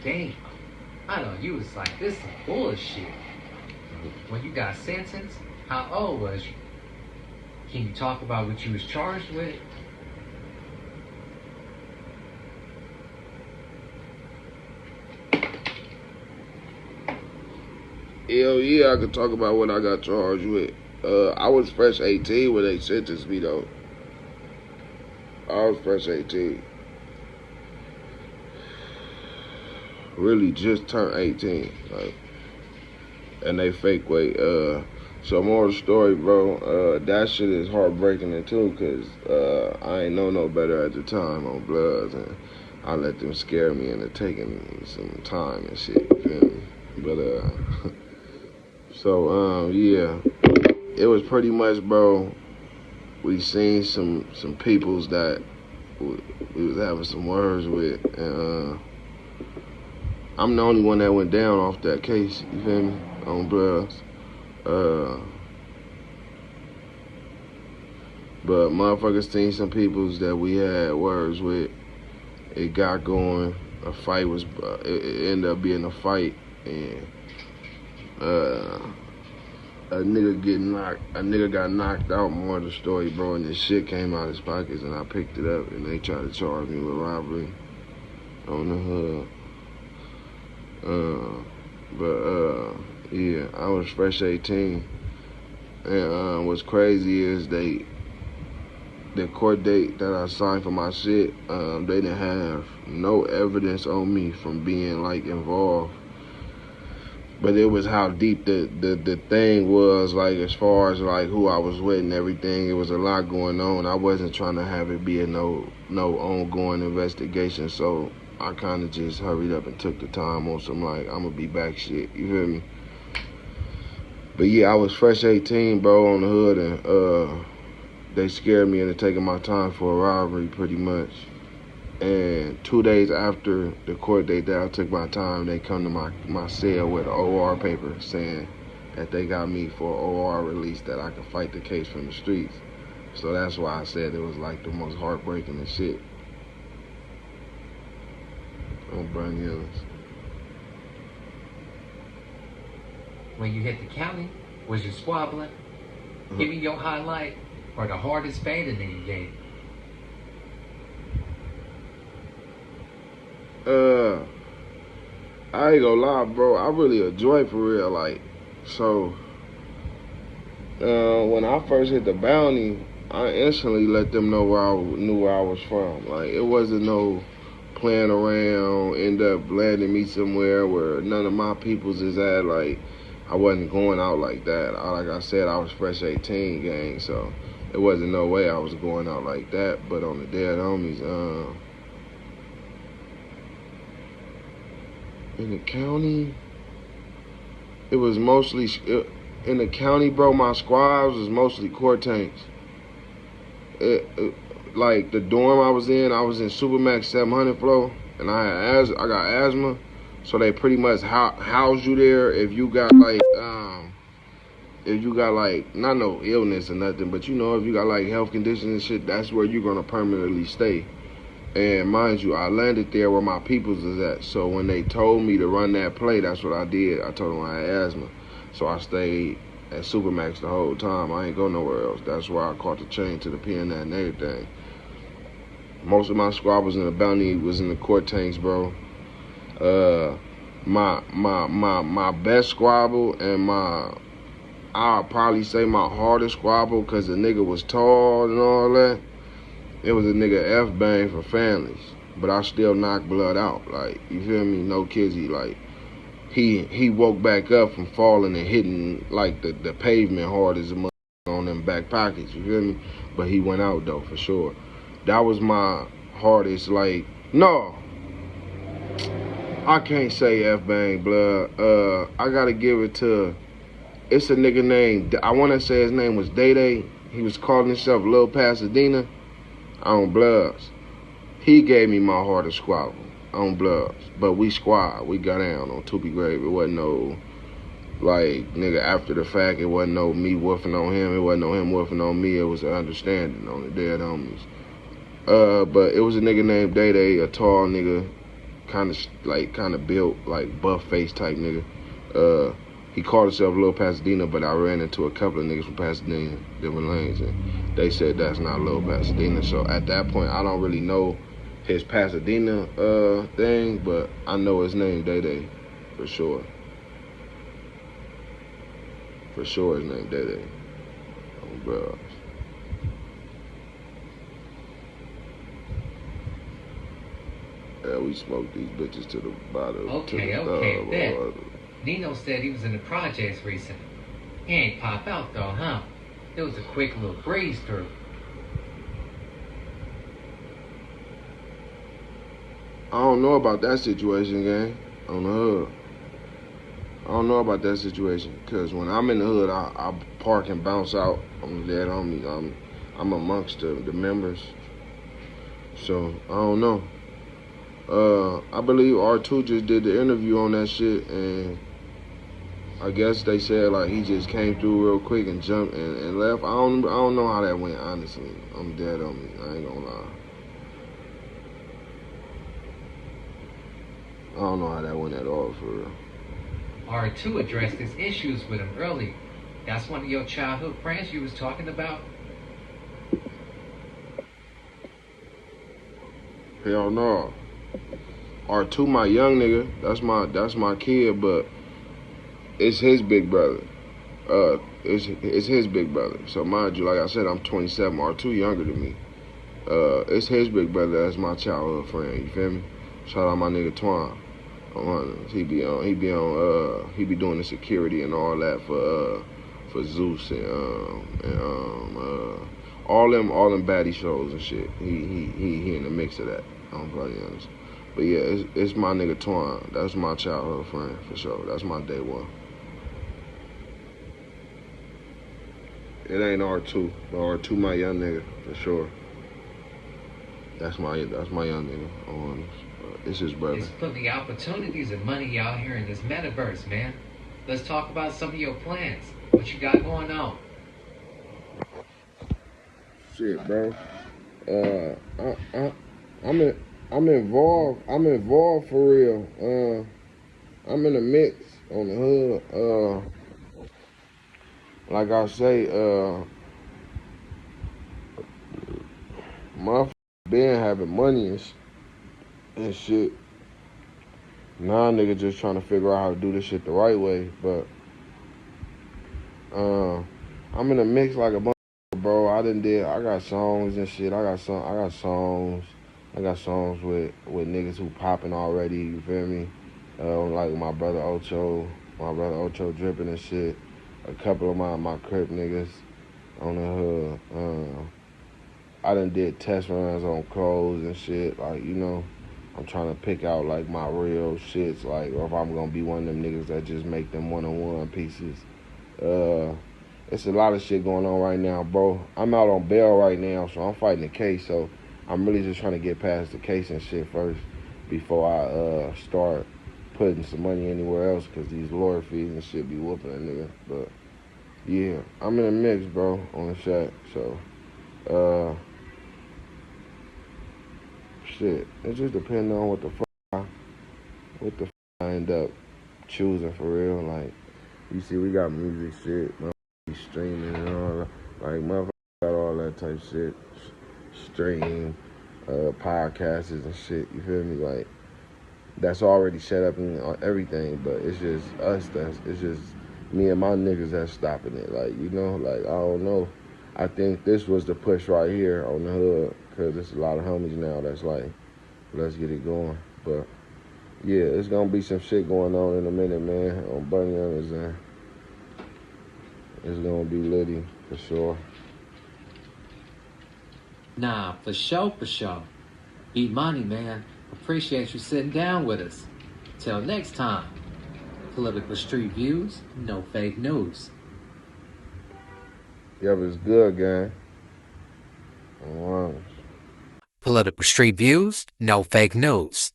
damn. I know you was like, this some bullshit. When you got sentenced, how old was you? Can you talk about what you was charged with? Hell yeah, I could talk about what I got charged with. I was fresh 18 when they sentenced me though. I was fresh 18. Really just turned 18. Like, and they fake wait. So more of the story, bro. That shit is heartbreaking too, cause I ain't know no better at the time on Bloods, and I let them scare me into taking some time and shit. You feel me? But so yeah, it was pretty much, bro. We seen some peoples that we was having some words with, and I'm the only one that went down off that case. You feel me? On Bloods. But motherfuckers seen some peoples that we had words with. It got going. A fight was. It ended up being a fight, and a nigga got knocked out. More of the story, bro. And this shit came out of his pockets, and I picked it up, and they tried to charge me with robbery on the hood. Yeah, I was fresh 18, and what's crazy is the court date that I signed for my shit, they didn't have no evidence on me from being like involved. But it was how deep the thing was, like as far as like who I was with and everything. It was a lot going on. I wasn't trying to have it be a no ongoing investigation, so I kind of just hurried up and took the time on some like I'm gonna be back shit. You feel me? But yeah, I was fresh 18, bro, on the hood, and they scared me into taking my time for a robbery, pretty much. And 2 days after the court date that I took my time, they come to my cell with an OR paper saying that they got me for an OR release, that I could fight the case from the streets. So that's why I said it was like the most heartbreaking and shit. On Burn Hills. When you hit the county, was you squabbling? Give me your highlight or the hardest fading in your game. I ain't gonna lie, bro. I really enjoy for real, like, so. When I first hit the bounty, I instantly let them know knew where I was from. Like, it wasn't no playing around, end up landing me somewhere where none of my peoples is at. Like, I wasn't going out like that. Like I said, I was fresh 18 gang, so it wasn't no way I was going out like that. But on the dead homies, in the county, it was mostly, in the county, bro, my squads was mostly court tanks. Like the dorm I was in Supermax 700 flow, and I got asthma, so they pretty much house you there if you got like, not no illness or nothing, but you know, if you got like health conditions and shit, that's where you're gonna permanently stay. And mind you, I landed there where my peoples is at. So when they told me to run that play, that's what I did. I told them I had asthma. So I stayed at Supermax the whole time. I ain't go nowhere else. That's why I caught the chain to the PN and everything. Most of my squad was in the bounty, was in the court tanks, bro. My best squabble and I'll probably say my hardest squabble, because the nigga was tall and all that. It was a nigga F-bang for families, but I still knocked blood out. Like, you feel me? No kizzy. Like, he woke back up from falling and hitting like the pavement hard as a mother on them back pockets. You feel me? But he went out though, for sure. That was my hardest. Like, no, I can't say F-bang blood. I gotta give it to. It's a nigga named, I want to say his name was Day Day. He was calling himself Lil Pasadena. On Bloods. He gave me my hardest squabble on Bloods. But we squad. We got down on Tupi Grave. It wasn't no, like, nigga, after the fact. It wasn't no me woofing on him. It wasn't no him woofing on me. It was an understanding on the dead homies. But it was a nigga named Day Day, a tall nigga, kind of built, like buff face type nigga. He called himself Lil Pasadena, but I ran into a couple of niggas from Pasadena, different lanes, and they said that's not Lil Pasadena. So at that point, I don't really know his Pasadena thing, but I know his name Day Day, for sure. For sure his name Day Day. Oh, bro. Yeah, we smoked these bitches to the bottom. Okay, bet. Nino said he was in the projects recently. He ain't pop out though, huh? It was a quick little breeze through. I don't know about that situation, gang. On the hood. I don't know about that situation, cause when I'm in the hood, I park and bounce out. I'm dead on me. I'm amongst the members. So I don't know. I believe R2 just did the interview on that shit, and I guess they said like he just came through real quick and jumped and left. I don't know how that went, honestly. I'm dead on me. I ain't gonna lie. I don't know how that went at all, for real. R2 addressed his issues with him earlier. That's one of your childhood friends you was talking about? Hell no. R2 my young nigga. That's my kid, but it's his big brother. It's his big brother. So mind you, like I said, I'm 27. R2 younger than me. It's his big brother. That's my childhood friend. You feel me? Shout out my nigga Twan. He be doing the security and all that for Zeus and all them baddie shows and shit. He in the mix of that. I'm probably honest. But yeah, it's my nigga Twan. That's my childhood friend for sure. That's my day one. It ain't R2. But R2 my young nigga for sure. That's my young nigga. It's his brother. There's plenty of opportunities and money out here in this metaverse, man. Let's talk about some of your plans. What you got going on? Shit, bro. I'm involved. I'm involved for real. I'm in the mix on the hood. Like I say, motherfuckers been having money and shit. Now nigga just trying to figure out how to do this shit the right way. But I'm in a mix like a bunch, bro. I got songs and shit. I got songs with niggas who popping already. You feel me? Like my brother Ocho dripping and shit. A couple of my Crip niggas on the hood. I done did test runs on clothes and shit. Like, you know, I'm trying to pick out like my real shits. Like, or if I'm gonna be one of them niggas that just make them one-on-one pieces. It's a lot of shit going on right now, bro. I'm out on bail right now, so I'm fighting the case. So I'm really just trying to get past the case and shit first before I start putting some money anywhere else, because these lawyer fees and shit be whooping a nigga. But yeah, I'm in a mix, bro, on the shack. So shit, it just depends on what the fuck I end up choosing for real. Like, you see, we got music shit, streaming and all that. Like, motherfuckers got all that type shit. Stream, podcasts and shit, you feel me? Like, that's already set up and everything, but it's just us it's just me and my niggas that's stopping it. Like, you know, like, I don't know. I think this was the push right here on the hood, because there's a lot of homies now that's like, let's get it going. But yeah, it's gonna be some shit going on in a minute, man, on Bunny Owners, and it's gonna be litty for sure. Nah, for sure. BHmani, man. Appreciate you sitting down with us. Till next time. Political street views, no fake news. Yep, it's good, gang. All right. Political street views, no fake news.